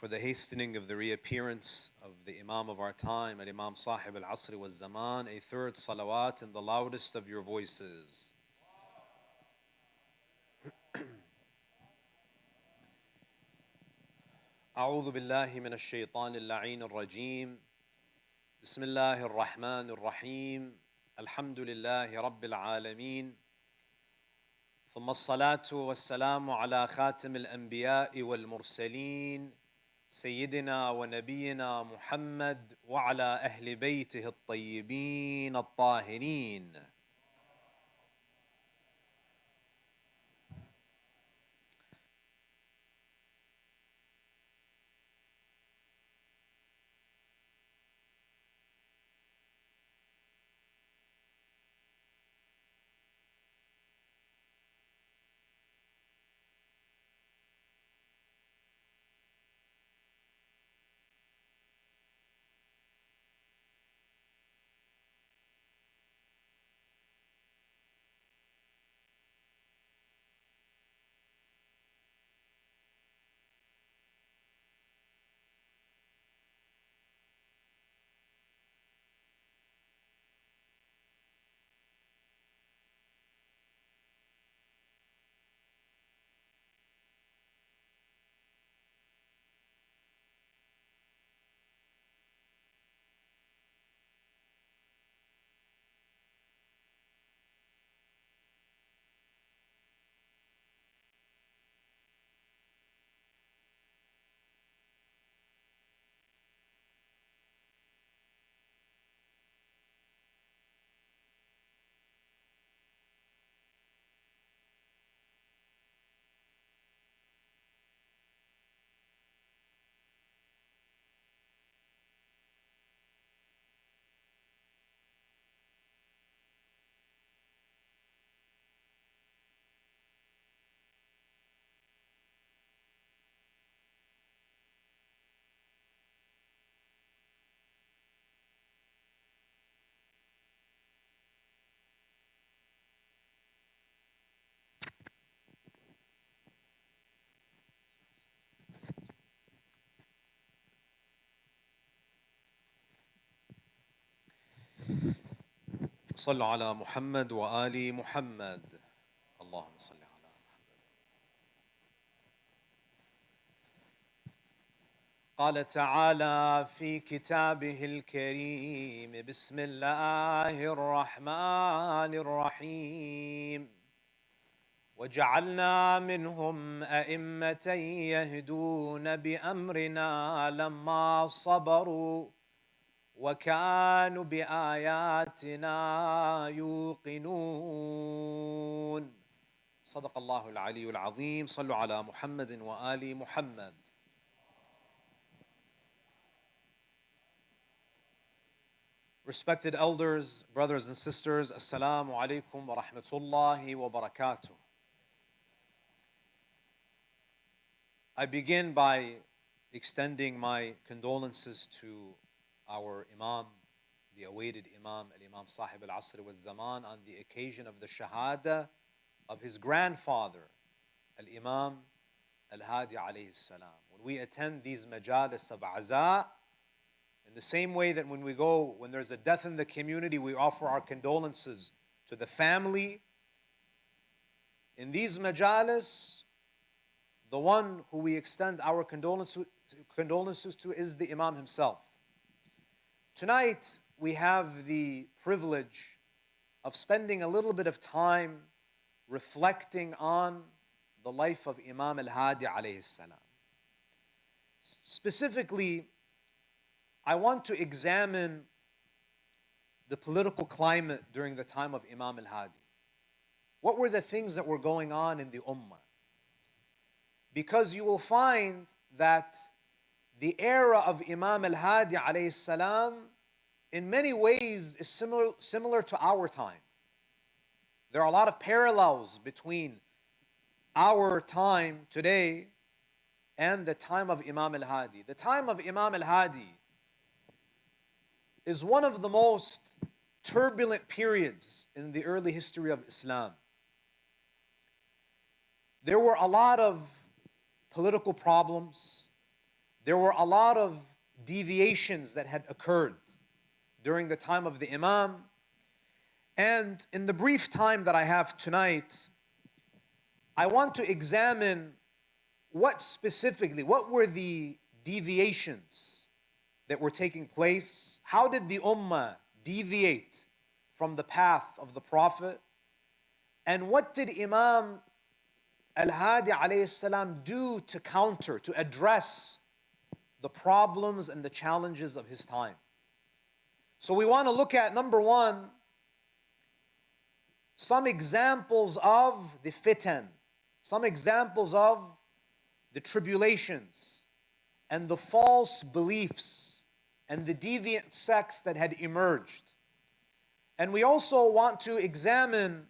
for the hastening of the reappearance of the Imam of our time, Al-Imam Sahib al-Asr wal-Zaman, a third salawat in the loudest of your voices. أعوذ بالله من الشيطان اللعين الرجيم بسم الله الرحمن الرحيم الحمد لله رب العالمين ثم الصلاة والسلام على خاتم الأنبياء والمرسلين سيدنا ونبينا محمد وعلى أهل بيته الطيبين الطاهرين. صلوا على محمد وآل محمد. اللهم صل على محمد. قال تعالى في كتابه الكريم بسم الله الرحمن الرحيم وجعلنا منهم أئمة يهدون بأمرنا لما صبروا وكانوا بآياتنا يوقنون. صدق الله العلي العظيم. صلوا على محمد وآل محمد. Respected elders, brothers and sisters, Assalamu alaikum wa rahmatullahi wa barakatuh. I begin by extending my condolences to our Imam, the awaited Imam, Al-Imam Sahib al-Asr wal-Zaman, on the occasion of the Shahadat of his grandfather, Al-Imam al-Hadi alayhi salam. When we attend these majalis of Azhar, in the same way that when there's a death in the community, we offer our condolences to the family, in these majalis, the one who we extend our condolences to is the Imam himself. Tonight, we have the privilege of spending a little bit of time reflecting on the life of Imam al-Hadi alayhi salam. Specifically, I want to examine the political climate during the time of Imam al-Hadi. What were the things that were going on in the Ummah? Because you will find that the era of Imam al-Hadi alayhi salam in many ways is similar to our time. There are a lot of parallels between our time today and the time of Imam al-Hadi. The time of Imam al-Hadi is one of the most turbulent periods in the early history of Islam. There were a lot of political problems. there were a lot of deviations that had occurred during the time of the Imam. And in the brief time that I have tonight, I want to examine what were the deviations that were taking place? How did the Ummah deviate from the path of the Prophet? And what did Imam al-Hadi alayhi salam do to counter, to address the problems and the challenges of his time? So we want to look at, number one, some examples of the fitan, some examples of the tribulations and the false beliefs and the deviant sects that had emerged. And we also want to examine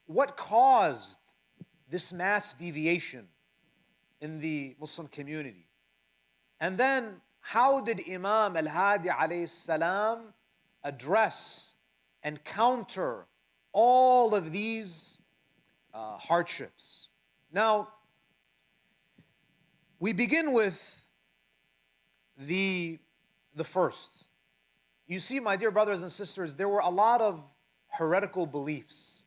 what caused this mass deviation in the Muslim community. And then, how did Imam al-Hadi alayhi salam address and counter all of these hardships? Now, we begin with the first. You see, my dear brothers and sisters, there were a lot of heretical beliefs,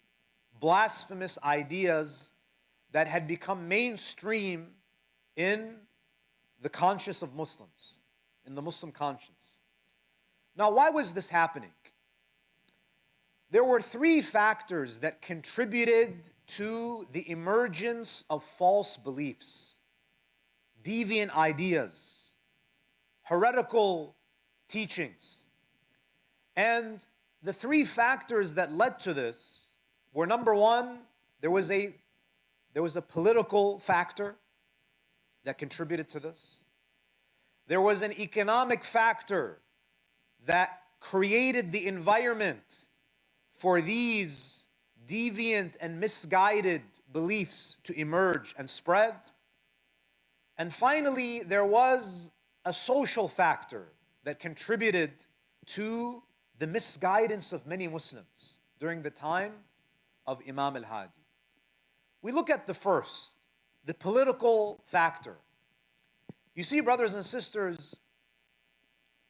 blasphemous ideas that had become mainstream in the conscience of Muslims, in the Muslim conscience. Now, why was this happening? There were three factors that contributed to the emergence of false beliefs, deviant ideas, heretical teachings. And the three factors that led to this were, number one, there was a political factor that contributed to this. There was an economic factor that created the environment for these deviant and misguided beliefs to emerge and spread. And finally, there was a social factor that contributed to the misguidance of many Muslims during the time of Imam al-Hadi. We look at the first, the political factor. You see, brothers and sisters,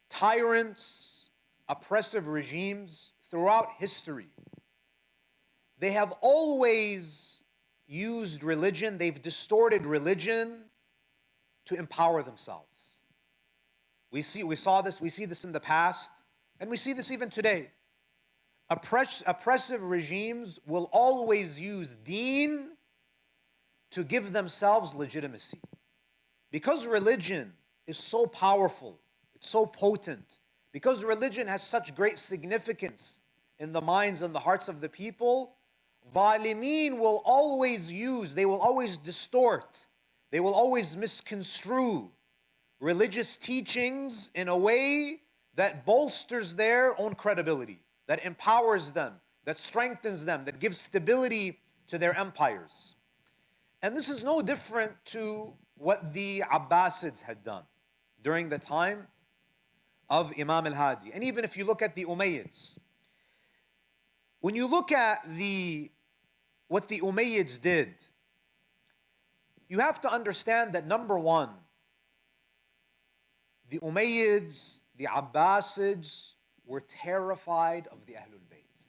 tyrants, oppressive regimes throughout history, they have always used religion, they've distorted religion to empower themselves. We see this in the past, and we see this even today. Oppressive regimes will always use deen to give themselves legitimacy. Because religion is so powerful, it's so potent, because religion has such great significance in the minds and the hearts of the people, Zalimeen will always they will always distort, they will always misconstrue religious teachings in a way that bolsters their own credibility, that empowers them, that strengthens them, that gives stability to their empires. And this is no different to what the Abbasids had done during the time of Imam al-Hadi. And even if you look at the Umayyads, when you look at what the Umayyads did, you have to understand that, number one, the Umayyads, the Abbasids, were terrified of the Ahlul Bayt,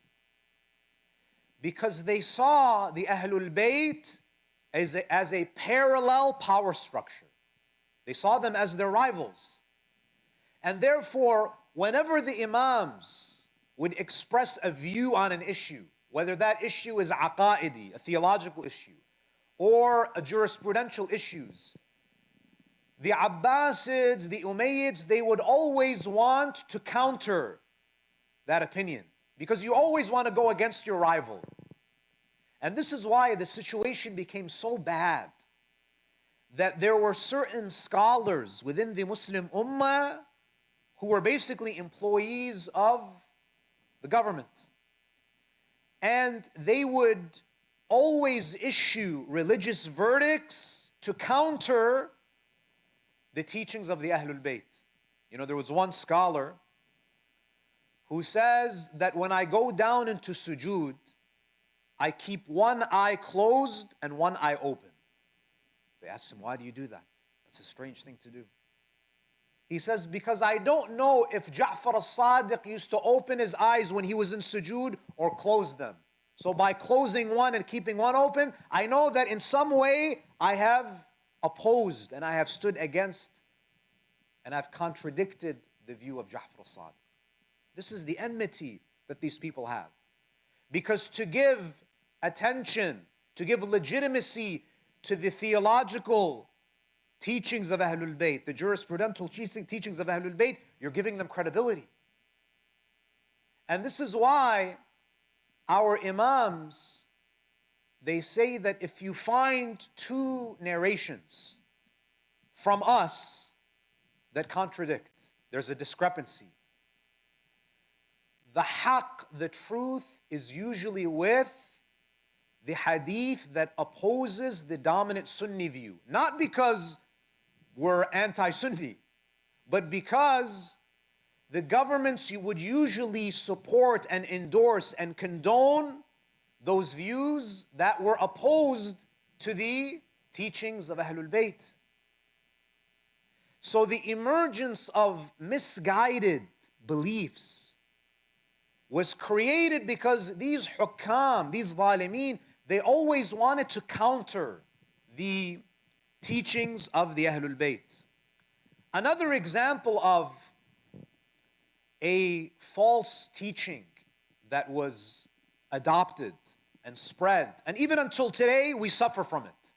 because they saw the Ahlul Bayt as a parallel power structure. They saw them as their rivals. And therefore, whenever the Imams would express a view on an issue, whether that issue is aqaidi, a theological issue, or a jurisprudential issues, the Abbasids, the Umayyads, they would always want to counter that opinion, because you always want to go against your rival. And this is why the situation became so bad that there were certain scholars within the Muslim Ummah who were basically employees of the government. And they would always issue religious verdicts to counter the teachings of the Ahlul Bayt. You know, there was one scholar who says that when I go down into sujood, I keep one eye closed and one eye open. They asked him, why do you do that? That's a strange thing to do. He says, because I don't know if Ja'far al-Sadiq used to open his eyes when he was in sujood or close them. So by closing one and keeping one open, I know that in some way I have opposed and I have stood against and I've contradicted the view of Ja'far al-Sadiq. This is the enmity that these people have. Because to give attention, to give legitimacy to the theological teachings of Ahlul Bayt, the jurisprudential teachings of Ahlul Bayt, you're giving them credibility. And this is why our Imams, they say that if you find two narrations from us that contradict, there's a discrepancy, the haqq, the truth, is usually with the hadith that opposes the dominant Sunni view. Not because we're anti-Sunni, but because the governments would usually support and endorse and condone those views that were opposed to the teachings of Ahlul Bayt. So the emergence of misguided beliefs was created because these hukam, these zalimeen, they always wanted to counter the teachings of the Ahlul Bayt. Another example of a false teaching that was adopted and spread, and even until today we suffer from it.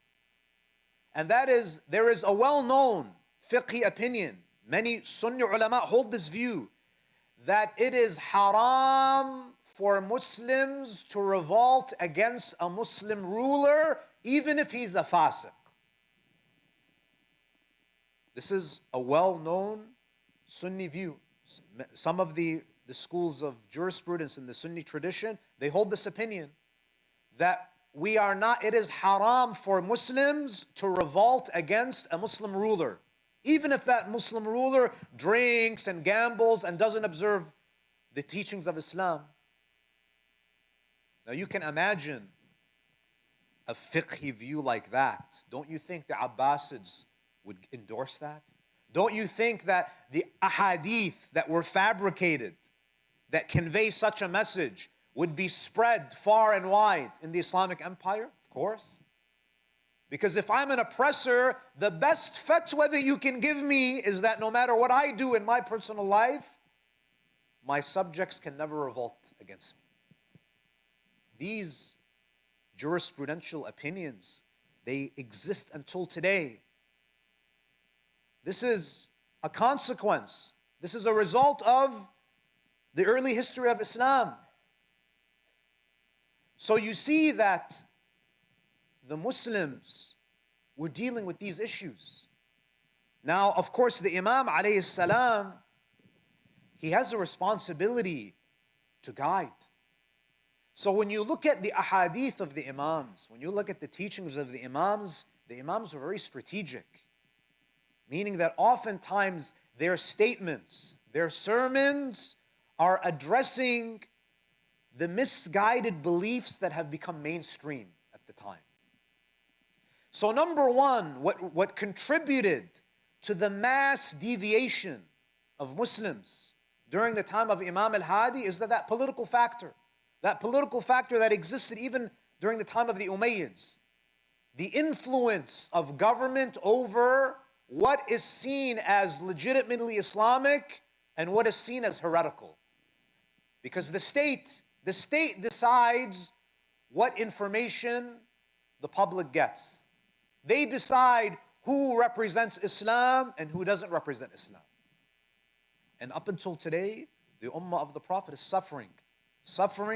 And that is, there is a well-known fiqhi opinion, many Sunni ulama hold this view, that it is haram for Muslims to revolt against a Muslim ruler even if he's a fasiq. This is a well-known Sunni view. Some of the schools of jurisprudence in the Sunni tradition, they hold this opinion that it is haram for Muslims to revolt against a Muslim ruler, even if that Muslim ruler drinks and gambles and doesn't observe the teachings of Islam. Now you can imagine a fiqhi view like that. Don't you think the Abbasids would endorse that? Don't you think that the ahadith that were fabricated, that convey such a message, would be spread far and wide in the Islamic empire? Of course. Because if I'm an oppressor, the best fatwa that you can give me is that no matter what I do in my personal life, my subjects can never revolt against me. These jurisprudential opinions, they exist until today. This is a consequence. This is a result of the early history of Islam. So you see that the Muslims were dealing with these issues. Now, of course, the Imam alayhi salam, he has a responsibility to guide. So when you look at the ahadith of the Imams, when you look at the teachings of the Imams are very strategic. Meaning that oftentimes their statements, their sermons are addressing the misguided beliefs that have become mainstream at the time. So number one, what contributed to the mass deviation of Muslims during the time of Imam al-Hadi is that political factor. That political factor that existed even during the time of the Umayyads. The influence of government over what is seen as legitimately Islamic and what is seen as heretical. Because the state decides what information the public gets. They decide who represents Islam and who doesn't represent Islam. And up until today, the ummah of the Prophet is suffering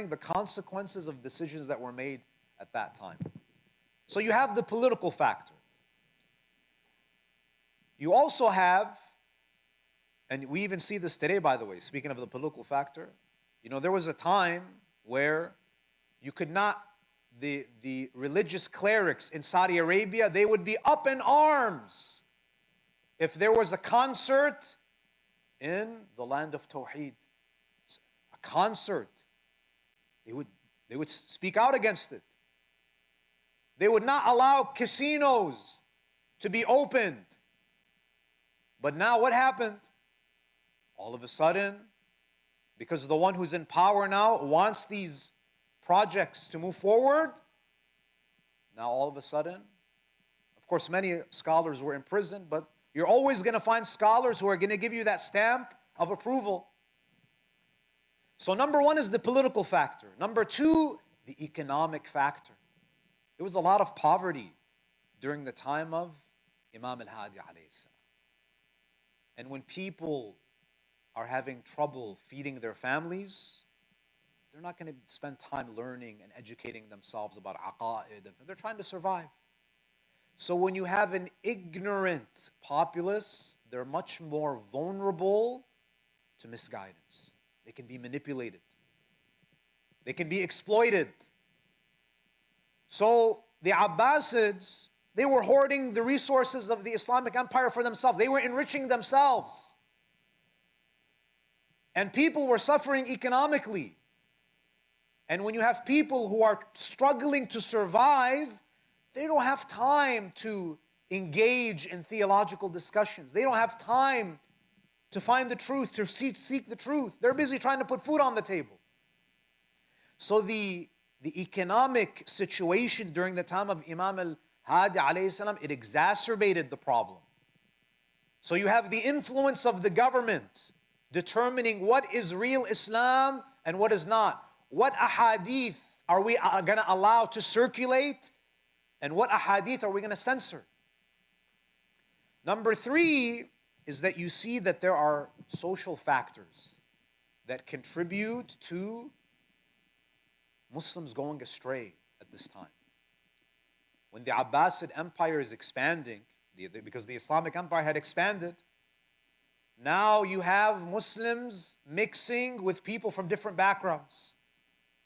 the consequences of decisions that were made at that time. So you have the political factor. You also have, and we even see this today, by the way, speaking of the political factor, there was a time where you could not, the religious clerics in Saudi Arabia, they would be up in arms if there was a concert in the land of Tawheed. A concert. They would speak out against it. They would not allow casinos to be opened But now what happened? All of a sudden, because the one who's in power now wants these projects to move forward, now all of a sudden, of course, many scholars were imprisoned, but you're always going to find scholars who are going to give you that stamp of approval. So number one is the political factor. Number two, the economic factor. There was a lot of poverty during the time of Imam al-Hadi alayhi salam. And when people are having trouble feeding their families, they're not going to spend time learning and educating themselves about aqa'id. They're trying to survive. So when you have an ignorant populace, they're much more vulnerable to misguidance. They can be manipulated. They can be exploited. So the Abbasids, they were hoarding the resources of the Islamic Empire for themselves. They were enriching themselves. And people were suffering economically. And when you have people who are struggling to survive, they don't have time to engage in theological discussions. They don't have time to find the truth, to seek the truth. They're busy trying to put food on the table. So the economic situation during the time of Imam al-Hadi alayhi salam, it exacerbated the problem. So you have the influence of the government determining what is real Islam and what is not. What ahadith are we going to allow to circulate, and what ahadith are we going to censor? Number three is that you see that there are social factors that contribute to Muslims going astray at this time. When the Abbasid Empire is expanding, because the Islamic Empire had expanded, now you have Muslims mixing with people from different backgrounds.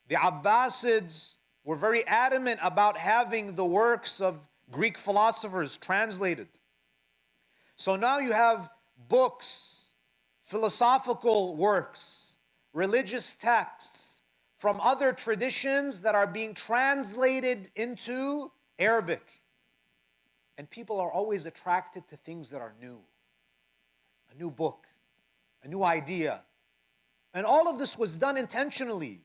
The Abbasids were very adamant about having the works of Greek philosophers translated. So now you have books, philosophical works, religious texts from other traditions that are being translated into Arabic. And people are always attracted to things that are new. A new book, a new idea. And all of this was done intentionally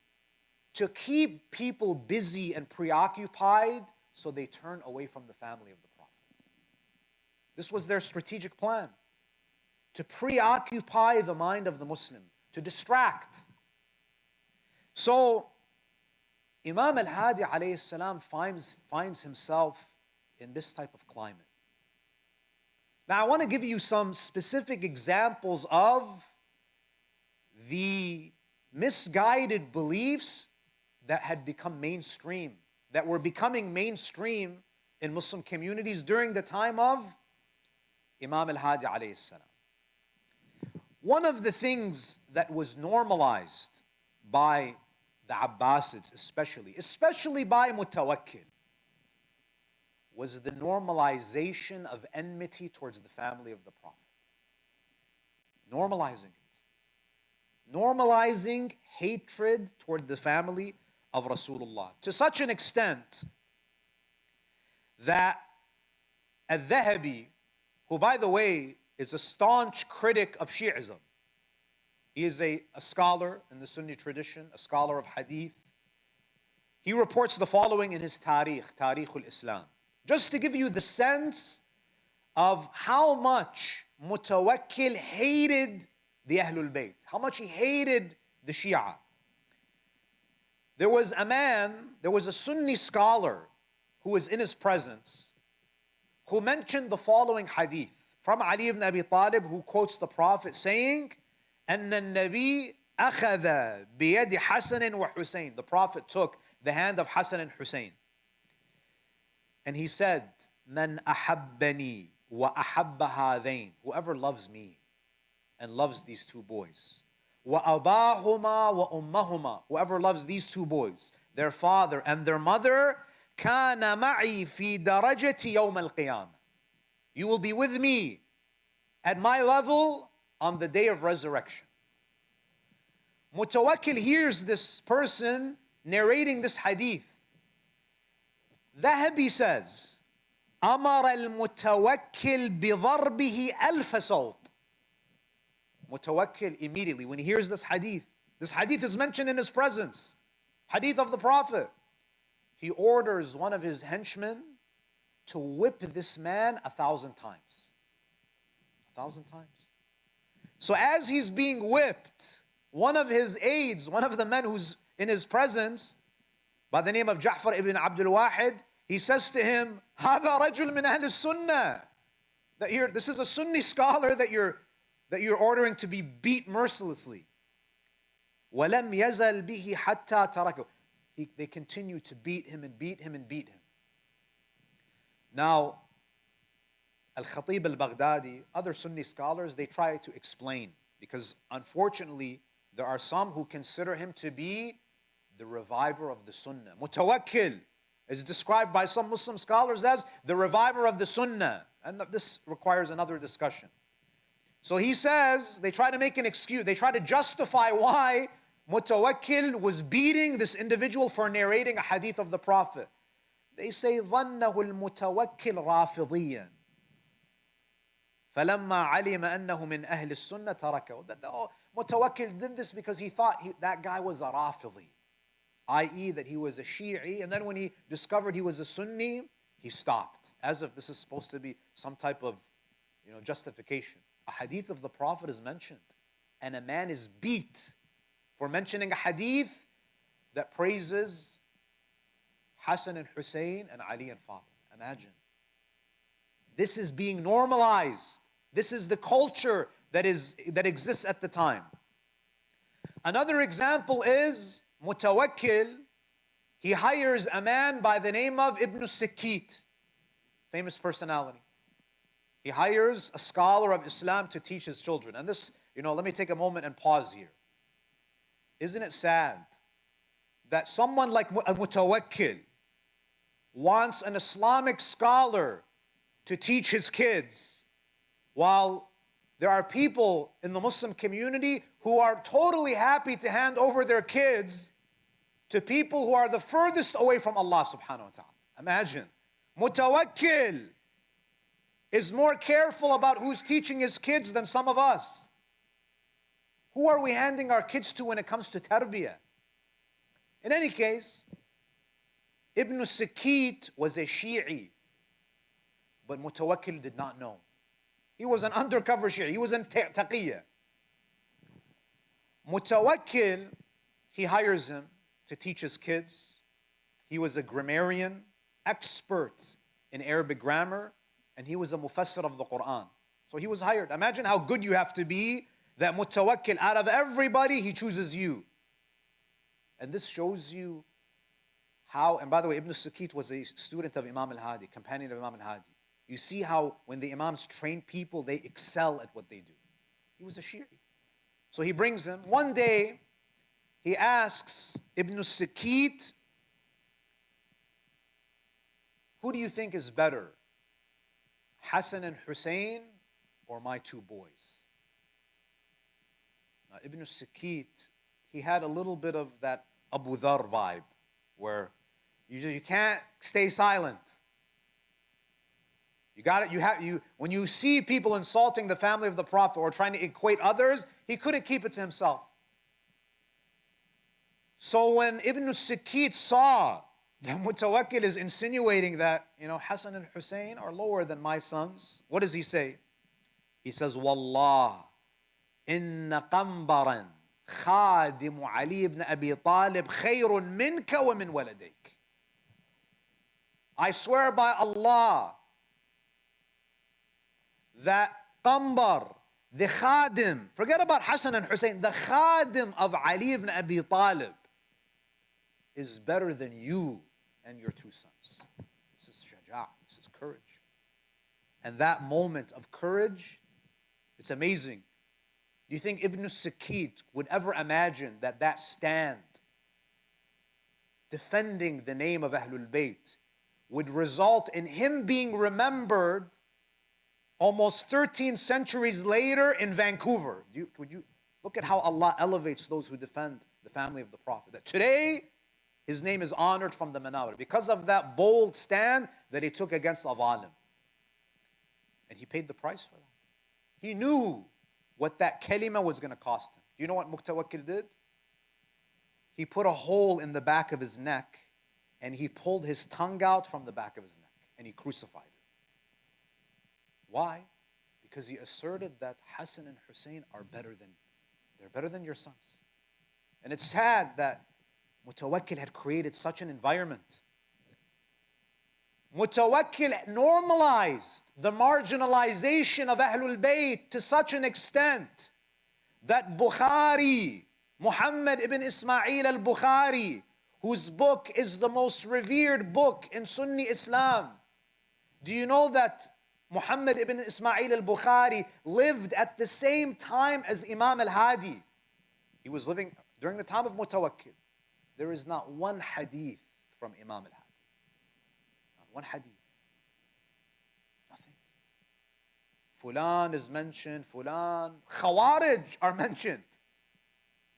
to keep people busy and preoccupied so they turn away from the family of the Prophet. This was their strategic plan, to preoccupy the mind of the Muslim, to distract. So Imam al-Hadi alayhi salam finds himself in this type of climate. Now I want to give you some specific examples of the misguided beliefs that had become mainstream, that were becoming mainstream in Muslim communities during the time of Imam al-Hadi alayhi salam. One of the things that was normalized by the Abbasids especially by Mutawakkil, was the normalization of enmity towards the family of the Prophet. Normalizing it. Normalizing hatred toward the family of Rasulullah, to such an extent that Az-Zahabi, who by the way is a staunch critic of Shi'ism, he is a scholar in the Sunni tradition, a scholar of hadith. He reports the following in his Tarikh al-Islam, just to give you the sense of how much Mutawakkil hated the Ahlul Bayt, how much he hated the Shia. There was a Sunni scholar who was in his presence who mentioned the following hadith from Ali ibn Abi Talib, who quotes the Prophet saying, أن النبي أخذ بيد حسن وحسين. The Prophet took the hand of Hassan and Hussein. And he said, من أحبني وأحب هذين. Whoever loves me and loves these two boys. وأباهما وأمهما. Whoever loves these two boys, their father and their mother, كان معي في درجة يوم القيامة. You will be with me at my level on the day of resurrection. Mutawakkil hears this person narrating this hadith. Dhahabi says, أمر المتوكل بضربه ألف صوت. Mutawakkil immediately, when he hears this hadith is mentioned in his presence, hadith of the Prophet, he orders one of his henchmen to whip this man 1,000 times. 1,000 times. So as he's being whipped, one of his aides, one of the men who's in his presence, by the name of Ja'far ibn Abdul Wahid, he says to him, هذا رجل من أهل السنة. This is a Sunni scholar that you're ordering to be beat mercilessly. وَلَمْ يَزَلْ بِهِ حَتَّى تَرَكَهُ. They continue to beat him and beat him and beat him. Now, Al-Khatib al-Baghdadi, other Sunni scholars, they try to explain, because unfortunately, there are some who consider him to be the reviver of the Sunnah. Mutawakkil is described by some Muslim scholars as the reviver of the Sunnah. And this requires another discussion. So he says, they try to make an excuse, they try to justify why Mutawakkil was beating this individual for narrating a hadith of the Prophet. They say, ظَنَّهُ الْمُتَوَكِّلْ رَافِضِيًّا فَلَمَّا عَلِمَ أَنَّهُ مِنْ أَهْلِ السُّنَّةِ تَرَكَهُ. Mutawakkil did this because he thought that guy was a Rafidi, i.e. that he was a Shi'i, and then when he discovered he was a Sunni, he stopped, as if this is supposed to be some type of justification. A hadith of the Prophet is mentioned, and a man is beat for mentioning a hadith that praises Hassan and Hussein and Ali and Fatima. Imagine. This is being normalized. This is the culture that exists at the time. Another example is Mutawakkil. He hires a man by the name of Ibn Sikit, famous personality. He hires a scholar of Islam to teach his children. And this, let me take a moment and pause here. Isn't it sad that someone like a Mutawakkil wants an Islamic scholar to teach his kids, while there are people in the Muslim community who are totally happy to hand over their kids to people who are the furthest away from Allah subhanahu wa ta'ala. Imagine. Mutawakkil is more careful about who's teaching his kids than some of us. Who are we handing our kids to when it comes to tarbiyah? In any case, Ibn Sikit was a Shi'i, but Mutawakkil did not know. He was an undercover Shi'i. He was in taqiyya. Mutawakkil, he hires him to teach his kids. He was a grammarian, expert in Arabic grammar, and he was a mufassir of the Quran. So he was hired. Imagine how good you have to be that Mutawakkil, out of everybody, he chooses you. And this shows you how, and by the way, Ibn Sikit was a student of Imam al-Hadi, companion of Imam al-Hadi. You see how when the Imams train people, they excel at what they do. He was a Shi'i. So he brings him. One day, he asks Ibn Sikit, who do you think is better, Hassan and Hussein or my two boys? Now, Ibn Sikit, he had a little bit of that Abu Dhar vibe, where you can't stay silent. You got it. When you see people insulting the family of the Prophet or trying to equate others, he couldn't keep it to himself. So when Ibn Sikit saw that Mutawakkil is insinuating that, Hassan and Hussein are lower than my sons, what does he say? He says, Wallah, inna qambaran khadimu Ali ibn Abi Talib khayrun minka wa min waladayk. I swear by Allah that Qambar, the khadim, forget about Hassan and Hussein, the khadim of Ali ibn Abi Talib is better than you and your two sons. This is shaja', this is courage. And that moment of courage, it's amazing. Do you think Ibn Sikit would ever imagine that stand, defending the name of Ahlul Bayt, would result in him being remembered almost 13 centuries later in Vancouver? Would you look at how Allah elevates those who defend the family of the Prophet? That today, His name is honored from the Manawir because of that bold stand that he took against a zalim. And he paid the price for that. He knew what that kalima was going to cost him. Do you know what Mutawakkil did? He put a hole in the back of his neck and he pulled his tongue out from the back of his neck and he crucified him. Why? Because he asserted that Hassan and Hussein are they're better than your sons. And it's sad that Mutawakkil had created such an environment. Mutawakkil normalized the marginalization of Ahlul Bayt to such an extent that Bukhari, Muhammad ibn Ismail al-Bukhari, whose book is the most revered book in Sunni Islam. Do you know that Muhammad ibn Ismail al-Bukhari lived at the same time as Imam al-Hadi? He was living during the time of Mutawakkil. There is not one hadith from Imam al-Hadi. Not one hadith. Nothing. Fulan is mentioned, Fulan. Khawarij are mentioned.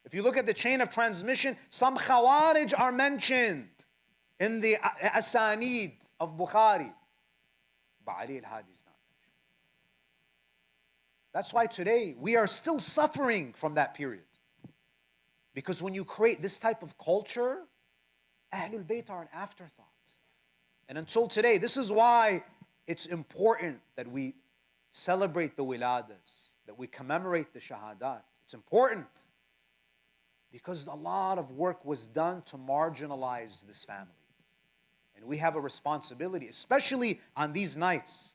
If you look at the chain of transmission, some Khawarij are mentioned in the Asanid of Bukhari. But Ali al-Hadi is not mentioned. That's why today we are still suffering from that period. Because when you create this type of culture, Ahlul Bayt are an afterthought. And until today, this is why it's important that we celebrate the wiladas, that we commemorate the shahadat. It's important. Because a lot of work was done to marginalize this family. And we have a responsibility, especially on these nights,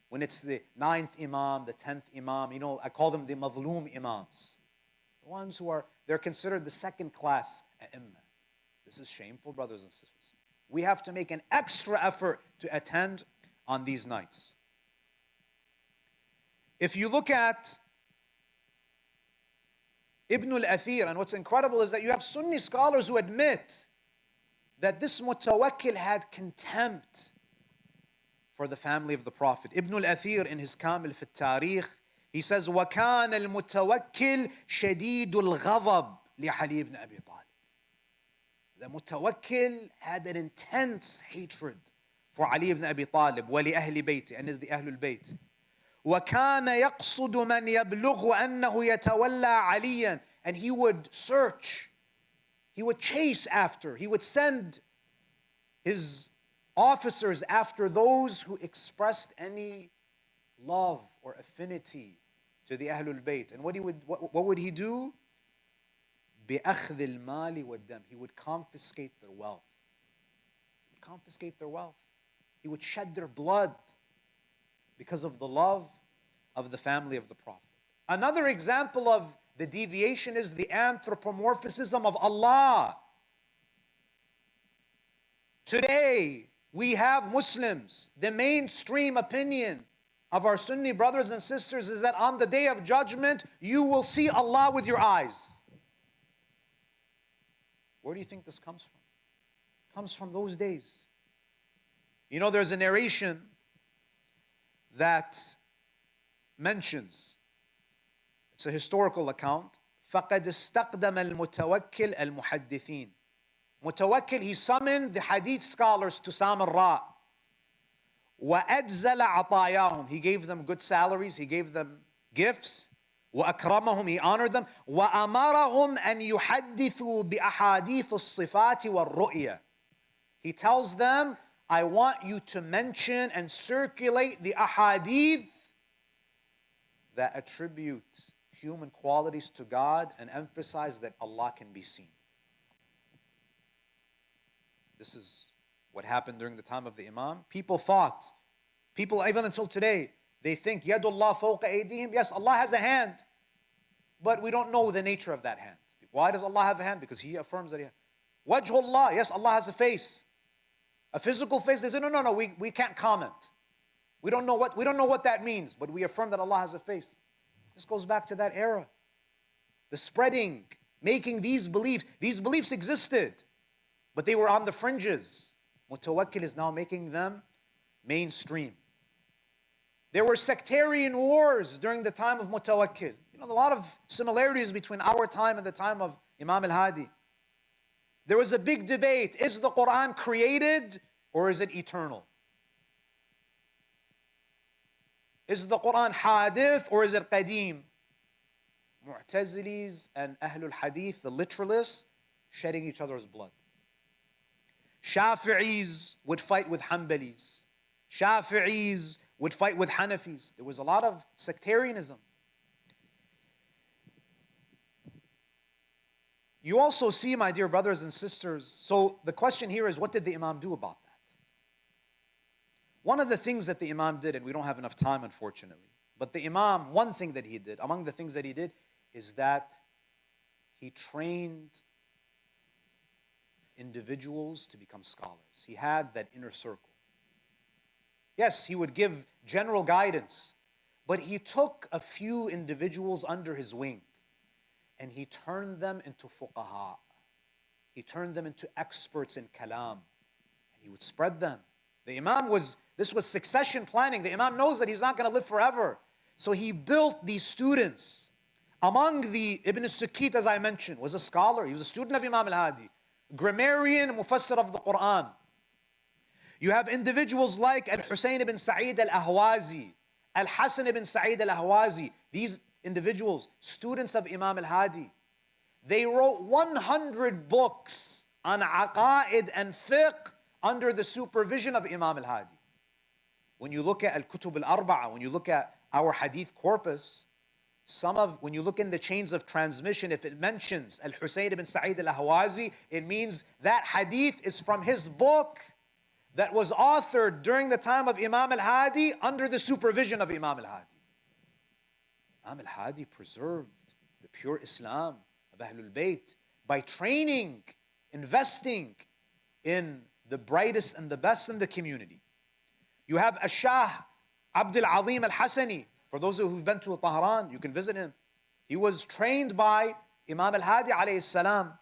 when it's the 9th Imam, the 10th Imam, you know, I call them the Mazloom Imams. The ones who they're considered the second class A'imma. This is shameful, brothers and sisters. We have to make an extra effort to attend on these nights. If you look at Ibn al-Athir, and what's incredible is that you have Sunni scholars who admit that this Mutawakkil had contempt for the family of the Prophet. Ibn al-Athir in his Kamil fi al-Tarikh, he says, وَكَانَ الْمُتَوَكِّلْ شَدِيدُ الْغَضَبِ لِعَلِي ibn Abi Talib. The Mutawakkil had an intense hatred for Ali ibn Abi Talib, وَلِأَهْلِ بَيْتِ, and is the Ahlul Bayt. وَكَانَ يَقْصُدُ مَنْ يَبْلُغُ أَنَّهُ يَتَوَلَّى عَلِيًّا. And he would search, he would chase after, he would send his officers after those who expressed any love or affinity to the Ahlul Bayt. And what would he do? بِأَخْذِ الْمَالِ وَالدَّمِ. He would confiscate their wealth. He would confiscate their wealth. He would shed their blood because of the love of the family of the Prophet. Another example of the deviation is the anthropomorphism of Allah. Today, we have Muslims. The mainstream opinion of our Sunni brothers and sisters is that on the Day of Judgment, you will see Allah with your eyes. Where do you think this comes from? It comes from those days. You know, there's a narration that mentions, it's a historical account, فَقَدْ اسْتَقْدَمَ الْمُتَوَكِّلْ الْمُحَدِّثِينَ. Mutawakkil, he summoned the hadith scholars to Samarra. وَأَجْزَلَ عَطَايَاهُمْ. He gave them good salaries, he gave them gifts. وَأَكْرَمَهُمْ. He honored them. وَأَمَرَهُمْ أَنْ يُحَدِّثُوا بِأَحَادِيثُ الصِّفَاتِ وَالرُّؤْيَةِ. He tells them, I want you to mention and circulate the ahadith that attribute human qualities to God and emphasize that Allah can be seen. This is what happened during the time of the Imam. People even until today, they think, Yadullah fawqa aydihim. Yes, Allah has a hand, but we don't know the nature of that hand. Why does Allah have a hand? Because He affirms that He has. Wajhullah, yes, Allah has a face. A physical face. They say, no, we can't comment. We don't know what that means, but we affirm that Allah has a face. This goes back to that era. The spreading, making these beliefs existed, but they were on the fringes. Mutawakkil is now making them mainstream. There were sectarian wars during the time of Mutawakkil. You know, a lot of similarities between our time and the time of Imam al-Hadi. There was a big debate. Is the Quran created or is it eternal? Is the Quran hadith or is it qadim? Mu'tazilis and Ahlul Hadith, the literalists, shedding each other's blood. Shafi'is would fight with Hanbalis. Shafi'is would fight with Hanafis. There was a lot of sectarianism. You also see, my dear brothers and sisters, so the question here is, what did the Imam do about that? One of the things that the Imam did, and we don't have enough time, unfortunately, but the Imam, one thing that he did, among the things that he did, is that he trained individuals to become scholars. He had that inner circle. Yes, he would give general guidance, but he took a few individuals under his wing and he turned them into fuqaha. He turned them into experts in kalam. And he would spread them. The Imam this was succession planning. The Imam knows that he's not going to live forever. So he built these students. Among the Ibn al-Sukit, as I mentioned, was a scholar. He was a student of Imam al-Hadi. Grammarian, mufassir of the Quran. You have individuals like Al-Husayn ibn Sa'id al-Ahwazi, Al-Hasan ibn Sa'id al-Ahwazi. These individuals, students of Imam al-Hadi. They wrote 100 books on aqa'id and fiqh under the supervision of Imam al-Hadi. When you look at Al-Kutub al-Arba'a, when you look at our hadith corpus, when you look in the chains of transmission, if it mentions Al-Husayn ibn Sa'id al-Ahwazi, it means that hadith is from his book that was authored during the time of Imam al-Hadi under the supervision of Imam al-Hadi. Imam al-Hadi preserved the pure Islam of Ahlul Bayt by training, investing in the brightest and the best in the community. You have Shah Abdul Azim al-Hasani. For those who've been to Tehran, you can visit him. He was trained by Imam al-Hadi alayhi salam.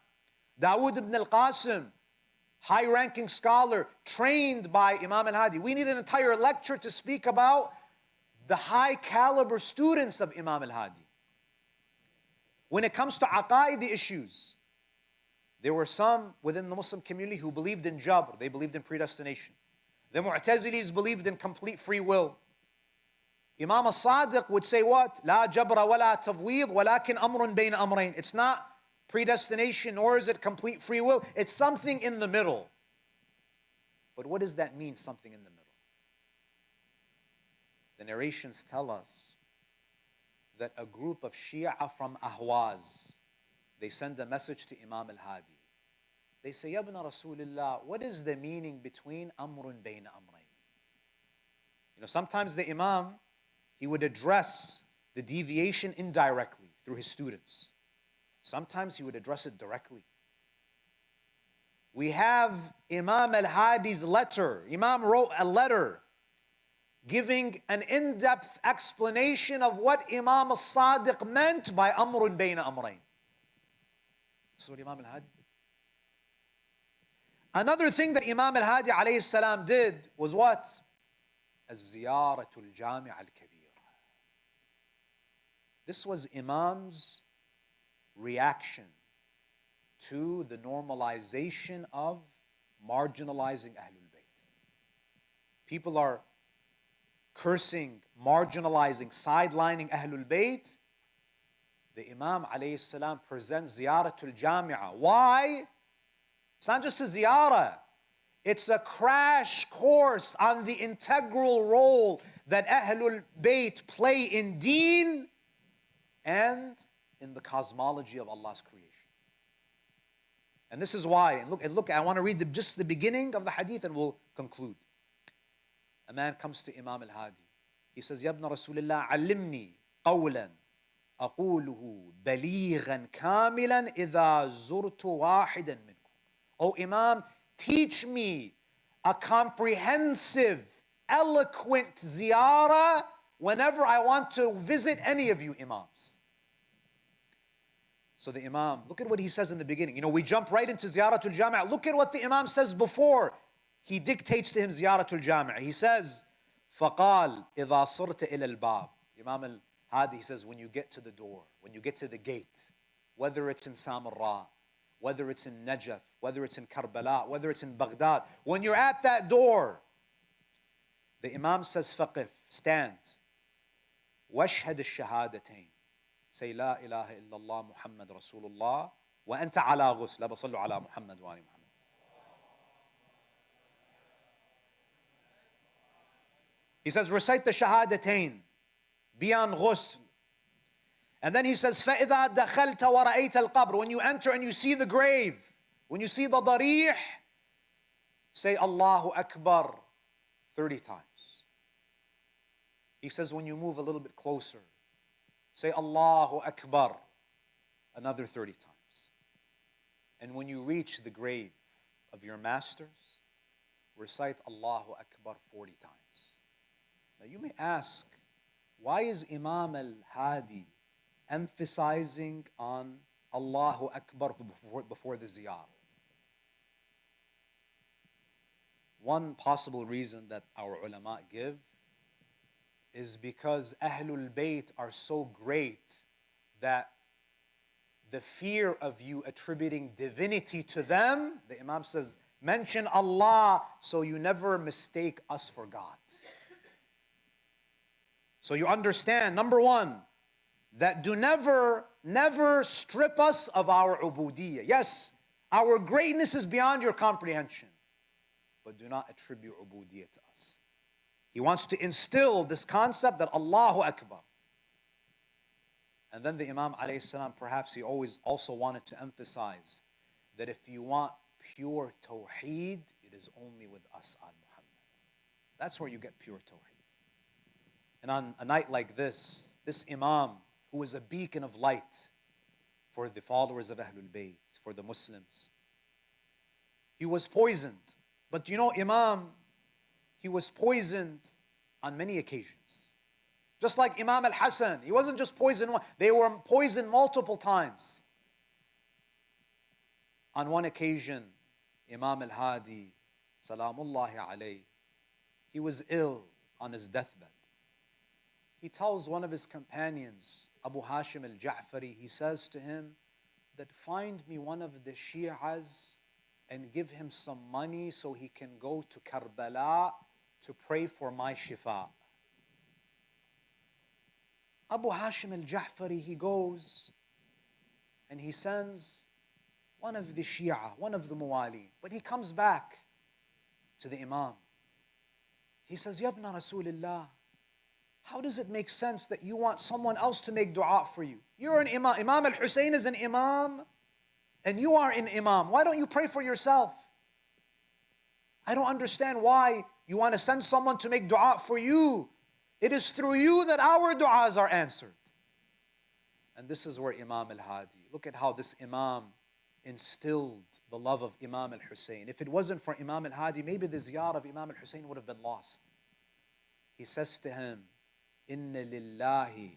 Dawood ibn al-Qasim, high-ranking scholar, trained by Imam al-Hadi. We need an entire lecture to speak about the high-caliber students of Imam al-Hadi. When it comes to aqaidi issues, there were some within the Muslim community who believed in jabr. They believed in predestination. The Mu'tazilis believed in complete free will. Imam al-Sadiq would say what? لا جبر ولا تفويض ولكن أمر بين أمرين. It's not predestination, nor is it complete free will. It's something in the middle. But what does that mean, something in the middle? The narrations tell us that a group of Shia from Ahwaz, they send a message to Imam al-Hadi. They say, Ya ibn Rasulullah, what is the meaning between amrun bayna amrayn? You know, sometimes the Imam, he would address the deviation indirectly through his students. Sometimes he would address it directly. We have Imam al-Hadi's letter. Imam wrote a letter giving an in-depth explanation of what Imam al-Sadiq meant by amrun bayna amrayn. That's what Imam al-Hadi did. Another thing that Imam al-Hadi alayhi salam did was what? Az-Ziyara al-Jami' al-Kabir. This was Imam's reaction to the normalization of marginalizing Ahlul Bayt. People are cursing, marginalizing, sidelining Ahlul Bayt. The Imam alayhi salam presents Ziyaratul Jami'ah. Why? It's not just a ziyarah. It's a crash course on the integral role that Ahlul Bayt play in deen and in the cosmology of Allah's creation. And this is why, and look, I want to read just the beginning of the hadith and we'll conclude. A man comes to Imam al-Hadi. He says, Ya ibn Rasulullah, علمني قولا أقوله بليغا كاملا إذا زرت واحدا منكم. O Imam, teach me a comprehensive, eloquent ziyarah whenever I want to visit any of you Imams. So the Imam, look at what he says in the beginning. You know, we jump right into Ziyaratul Jami'. Look at what the Imam says before he dictates to him Ziyaratul Jami'. He says, فَقَالْ إِذَا صِرْتَ إِلَى الْبَابِ. Imam al-Hadi, he says, when you get to the door, when you get to the gate, whether it's in Samarra, whether it's in Najaf, whether it's in Karbala, whether it's in Baghdad, when you're at that door, the Imam says, فقف, stand. واشهد الشهادتين. Say لا إله إلا الله محمد رسول الله وأنت على غسل. لا بصلوا على محمد وآل محمد. He says, recite the shahadatain. Be on ghusl. And then he says, فَإِذَا دَخَلْتَ وَرَأَيْتَ الْقَبْرِ. When you enter and you see the grave, when you see the darih, say Allahu Akbar 30 times. He says, when you move a little bit closer, say Allahu Akbar another 30 times. And when you reach the grave of your masters, recite Allahu Akbar 40 times. Now you may ask, why is Imam al-Hadi emphasizing on Allahu Akbar before the Ziyara? One possible reason that our ulama give is because Ahlul Bayt are so great that the fear of you attributing divinity to them, the Imam says, mention Allah so you never mistake us for gods. So you understand, number one, that do never strip us of our ubudiyyah. Yes, our greatness is beyond your comprehension, but do not attribute ubudiyyah to us. He wants to instill this concept that Allahu Akbar. And then the Imam alayhi salam, perhaps he always also wanted to emphasize that if you want pure tawheed, it is only with us on Muhammad. That's where you get pure tawheed. And on a night like this, this Imam, who is a beacon of light for the followers of Ahlul Bayt, for the Muslims, he was poisoned. But you know, Imam, he was poisoned on many occasions. Just like Imam al-Hasan, he wasn't just poisoned once, they were poisoned multiple times. On one occasion, Imam al-Hadi, salamullahi alayhi, he was ill on his deathbed. He tells one of his companions, Abu Hashim al-Ja'fari, he says to him that find me one of the Shi'as and give him some money so he can go to Karbala to pray for my shifa. Abu Hashim al-Ja'fari, he goes and he sends one of the Shia, one of the Muwali, but he comes back to the Imam. He says, Yabna Rasulullah, how does it make sense that you want someone else to make dua for you? You're an Imam. Imam al-Hussein is an Imam and you are an Imam. Why don't you pray for yourself? I don't understand why you want to send someone to make dua for you. It is through you that our du'as are answered. And this is where Imam al-Hadi, look at how this Imam instilled the love of Imam al-Hussein. If it wasn't for Imam al-Hadi, maybe the ziyarah of Imam al-Hussein would have been lost. He says to him, Inna lillahi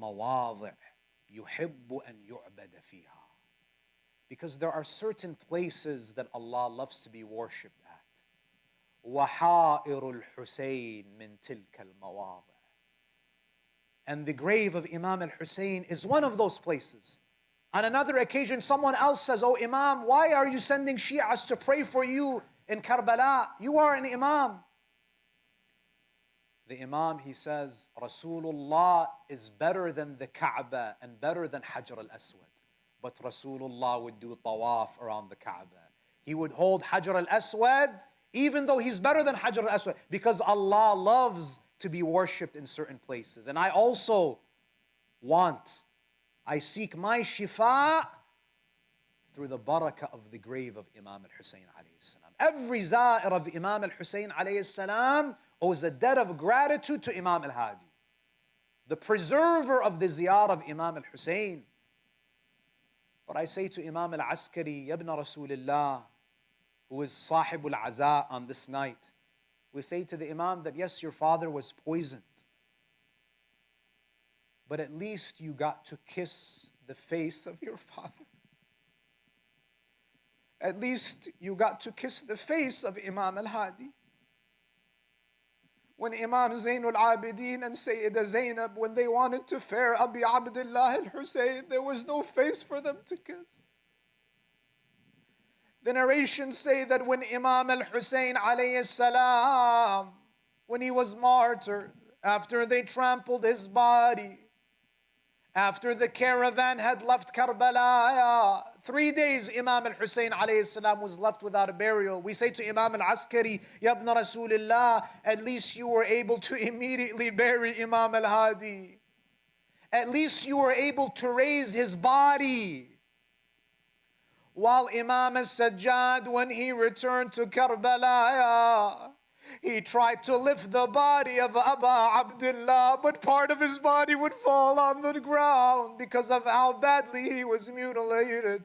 mawadi' yuhibbu an yu'bada fiha. Because there are certain places that Allah loves to be worshipped at. وَحَائِرُ الْحُسَيْنِ مِن تِلْكَ الْمَوَاضِعِ. And the grave of Imam al-Hussein is one of those places. On another occasion, someone else says, Oh Imam, why are you sending Shi'as to pray for you in Karbala? You are an Imam. The Imam, he says, Rasulullah is better than the Kaaba and better than Hajar al-Aswad. But Rasulullah would do tawaf around the Kaaba. He would hold Hajar al-Aswad even though he's better than Hajar al-Aswad, because Allah loves to be worshipped in certain places. And I also I seek my shifa through the barakah of the grave of Imam al-Hussein alayhi salam. Every za'ir of Imam al-Hussein alayhi salam owes a debt of gratitude to Imam al-Hadi, the preserver of the ziyarah of Imam al-Hussein. But I say to Imam al-Askari, Yabna Rasulullah, who is Sahib al-Aza on this night, we say to the Imam that yes, your father was poisoned, but at least you got to kiss the face of your father. At least you got to kiss the face of Imam al-Hadi. When Imam Zainul Abidin and Sayyidah Zainab, when they wanted to fare Abi Abdullah al-Hussein, there was no face for them to kiss. The narrations say that when Imam al-Hussein alayhi salam, when he was martyred, after they trampled his body, after the caravan had left Karbala, 3 days Imam al-Hussein alayhi salam was left without a burial. We say to Imam al-Askari, Ya ibn Rasulullah, at least you were able to immediately bury Imam al-Hadi. At least you were able to raise his body. While Imam al-Sajjad, when he returned to Karbala, he tried to lift the body of Abu Abdullah, but part of his body would fall on the ground because of how badly he was mutilated.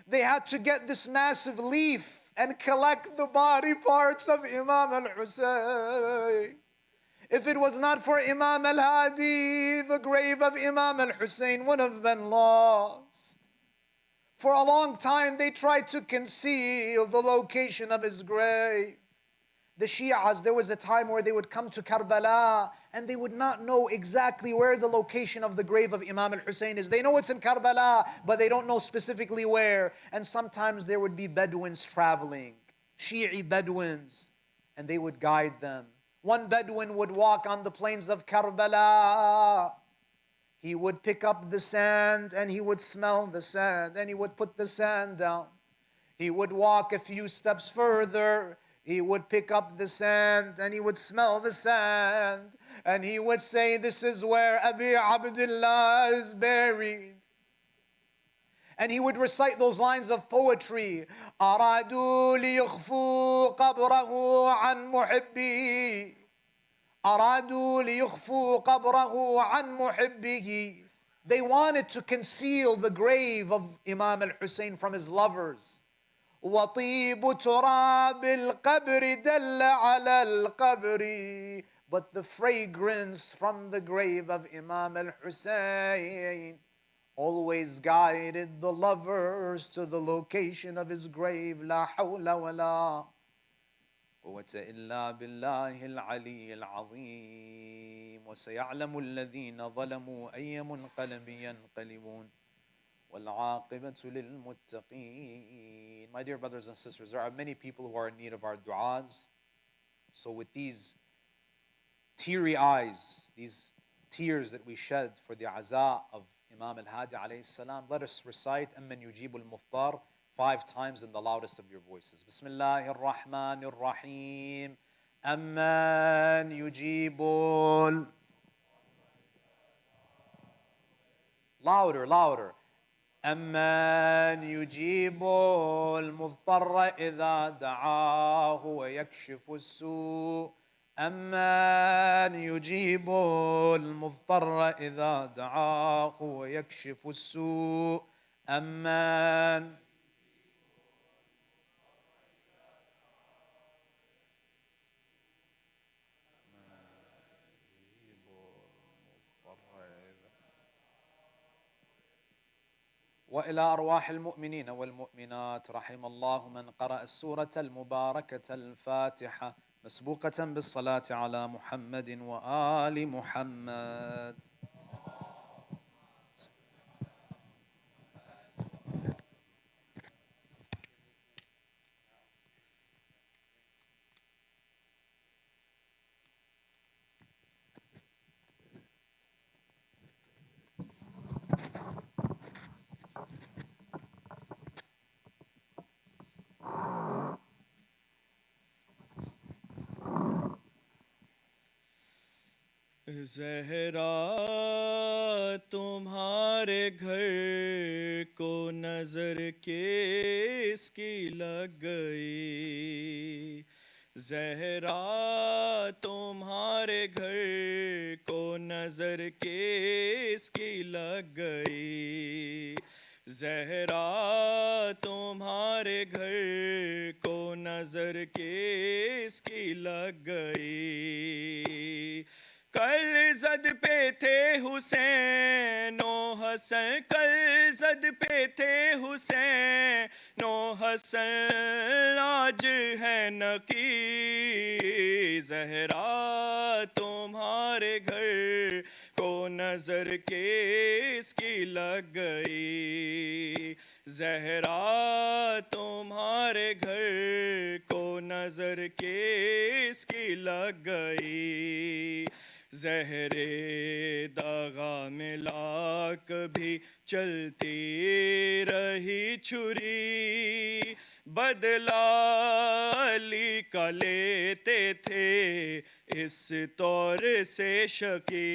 They had to get this massive leaf and collect the body parts of Imam al-Hussein. If it was not for Imam al-Hadi, the grave of Imam al-Hussein would have been lost. For a long time they tried to conceal the location of his grave. The Shi'as, there was a time where they would come to Karbala and they would not know exactly where the location of the grave of Imam al-Hussein is. They know it's in Karbala, but they don't know specifically where. And sometimes there would be Bedouins traveling, Shi'i Bedouins, and they would guide them. One Bedouin would walk on the plains of Karbala. He would pick up the sand and he would smell the sand and he would put the sand down. He would walk a few steps further. He would pick up the sand and he would smell the sand and he would say, this is where Abi Abdullah is buried. And he would recite those lines of poetry. أرادوا ليخفوا قبره عن محبه. أرادوا ليخفوا قبره عن محبه. They wanted to conceal the grave of Imam al-Hussein from his lovers. وطيب تراب القبر دل على القبر. But the fragrance from the grave of Imam al-Hussein always guided the lovers to the location of his grave. لا حول ولا قوة إلا بالله العلي العظيم وسيعلم الذين ظلموا أي منقلب ينقلبون والعاقبة للمتقين. My dear brothers and sisters, there are many people who are in need of our du'as. So with these teary eyes, these tears that we shed for the aza of Imam al-Hadi alayhi salam, let us recite أَمَّنْ يُجِيبُ الْمُفْطَرِ 5 times in the loudest of your voices. Bismillahir Rahmanir Rahim. أَمَّنْ يُجِيبُ Louder. أَمَّنْ يُجِيبُ الْمُضْطَرَّ إِذَا دَعَاهُ وَيَكْشِفُ السُّوءَ. أَمَّنْ يُجِيبُ الْمُضْطَرَّ إِذَا دَعَاهُ وَيَكْشِفُ السُّوءَ. أَمَّنْ وإلى أرواح المؤمنين والمؤمنات رحم الله من قرأ السورة المباركة الفاتحة مسبوقة بالصلاة على محمد وآل محمد. Zahra तुम्हारे घर को नजर किसकी लग गई. ज़हरा तुम्हारे घर को नजर किसकी लग गई. ज़हरा तुम्हारे घर को नजर किसकी लग गई. कल जद पे थे हुसैन ओ हसन, कल जद पे थे हुसैन ओ हसन, आज है नकी. ज़हरा तुम्हारे घर को नजर के इसकी लग गई। ज़हरा तुम्हारे घर को नजर के इसकी लग गई। ज़हरे दागा मिला कभी चलती रही छुरी, बदला अली का लेते थे इस तौर से शकी।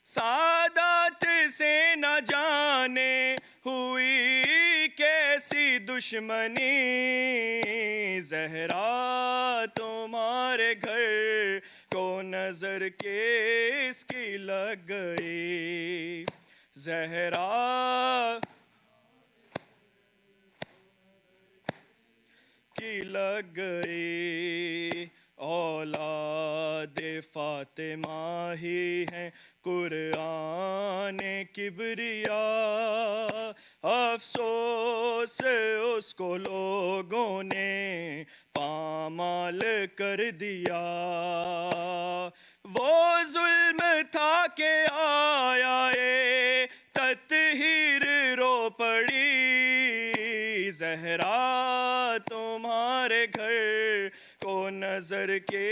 सादात से न जाने हुई कैसी दुश्मनी, ज़हरा तुम्हारे घर को नजर के इसकी लग गई। ज़हरा की लग गई। औलाद फातिमा ही है कुरान किबरिया, अफसोस उसको लोगों ने पामाल कर दिया। वो जुल्म था के आया ये तत्हीर रो पड़ी। ज़हरा तुम्हारे घर को नजर के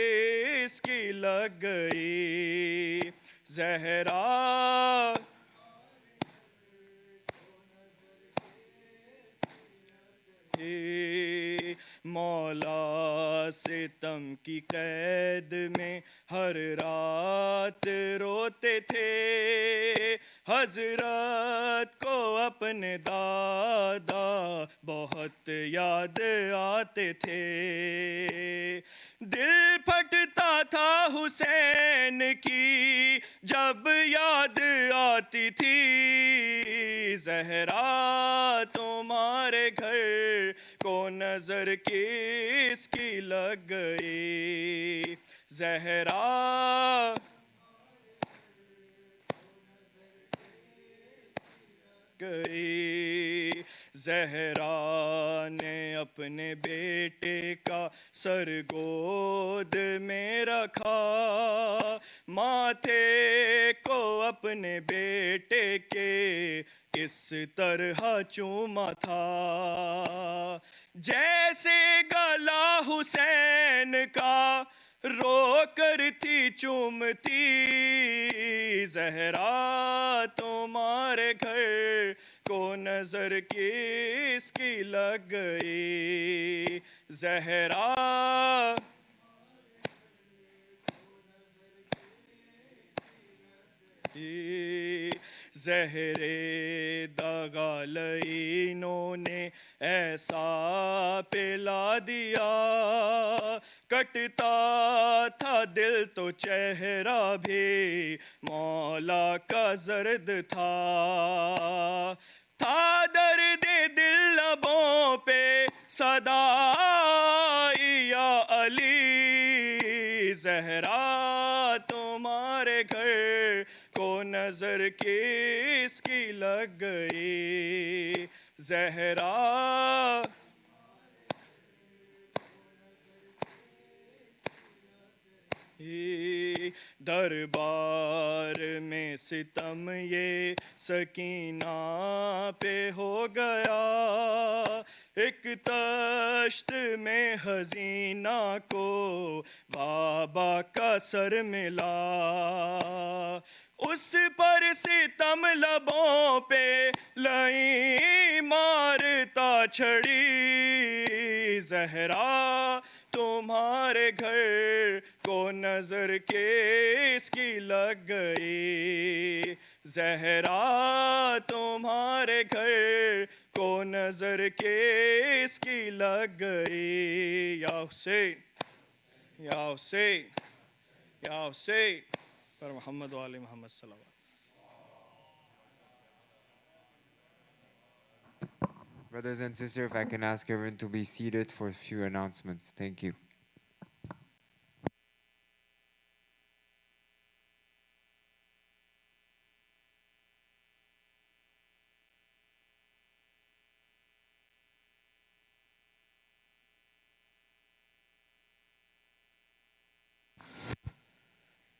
इसकी लग गई। ज़हरा मौला सितम की कैद में हर रात रोते थे, हजरत को अपने दादा बहुत याद आते थे। दिल फटता था हुसैन की जब याद आती थी। ज़हरा तुम्हारे घर को नजर की इसकी लग गई। ज़हरा गई। ज़हरा ने अपने बेटे का सर गोद में रखा, माथे को अपने बेटे के इस तरह चूमा था जैसे गला हुसैन का रो कर थी चूमती। ज़हरा तुम्हारे घर को नजर की इसकी लग गई। ज़हरा ज़हरे दागा लईनों ने ऐसा पिला दिया, कटता था दिल तो चेहरा भी मौला का जर्द था। दर्द दिल लबों पे सदा या अली। ज़हरा तुम्हारे घर को नजर की इसकी लग गई। ज़हरा दरबार में सितम ये सकीना पे हो गया, एक तश्त में हसीना को बाबा का सर मिला। उस पर सितम लबों पे लई मारता छड़ी। ज़हरा तुम्हारे घर को नजर के इसकी लग गई। ज़हरा तुम्हारे घर को नजर के इसकी लग गई। या हुसैन या हुसैन या हुसैन पर मोहम्मद वाले मोहम्मद सल्लल्लाहु। Brothers and sisters, if I can ask everyone to be seated for a few announcements. Thank you.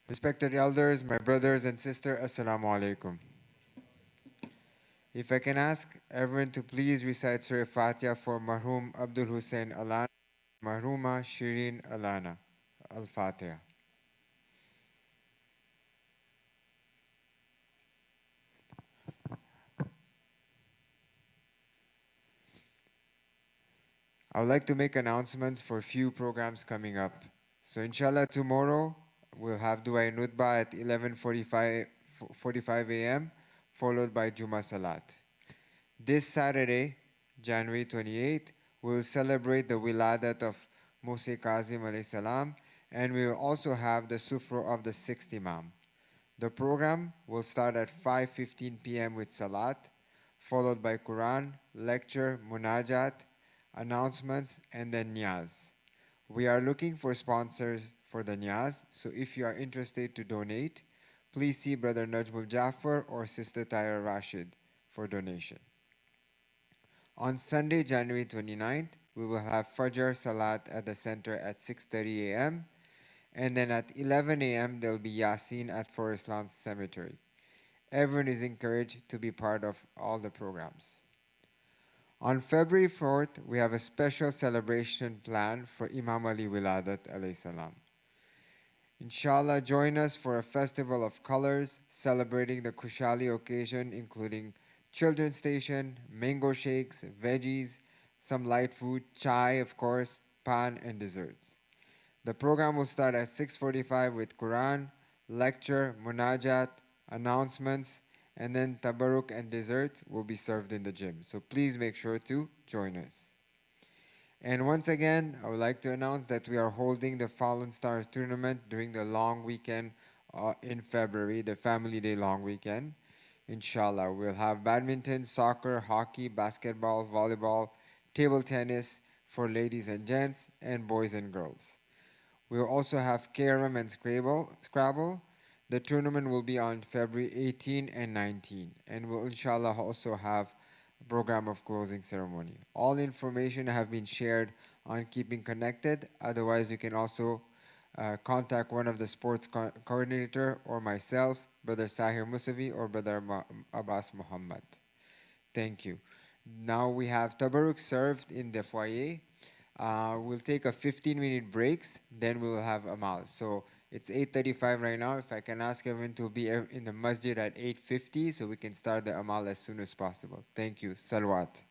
Respected elders, my brothers and sisters, Assalamu alaikum. If I can ask everyone to please recite Surah Fatiha for Marhum Abdul Hussein Alana, Marhuma Shireen Alana. Al-Fatiha. I would like to make announcements for a few programs coming up. So inshallah tomorrow we'll have Dua Nutba at 11:45 a.m. followed by Juma Salat. This Saturday, January 28th, we will celebrate the Wiladat of Musa Kazim alayhi salam, and we will also have the Sufra of the 6th Imam. The program will start at 5:15 p.m. with Salat, followed by Quran, lecture, Munajat, announcements, and then Niyaz. We are looking for sponsors for the Niyaz, so if you are interested to donate, please see Brother Najmul Jafar or Sister Tyra Rashid for donation. On Sunday, January 29th, we will have Fajr Salat at the center at 6:30 a.m. And then at 11 a.m., there will be Yasin at Forest Lawn Cemetery. Everyone is encouraged to be part of all the programs. On February 4th, we have a special celebration planned for Imam Ali Wiladat alayhi salam. Inshallah, join us for a festival of colors celebrating the Khushali occasion, including children's station, mango shakes, veggies, some light food, chai, of course, pan, and desserts. The program will start at 6:45 with Quran, lecture, munajat, announcements, and then tabarruk and dessert will be served in the gym. So please make sure to join us. And once again, I would like to announce that we are holding the Fallen Stars tournament during the long weekend in February, the Family Day long weekend. Inshallah, we'll have badminton, soccer, hockey, basketball, volleyball, table tennis for ladies and gents, and boys and girls. We'll also have Karam and Scrabble. The tournament will be on February 18 and 19, and we'll inshallah also have a program of closing ceremony. All information have been shared on Keeping Connected. Otherwise, you can also contact one of the sports coordinator or myself, Brother Sahir Musavi or Brother Abbas Muhammad. Thank you. Now we have tabarruk served in the foyer. We'll take a 15-minute breaks, then we'll have amal. So it's 8:35 right now. If I can ask everyone to be in the masjid at 8:50 so we can start the amal as soon as possible. Thank you. Salawat.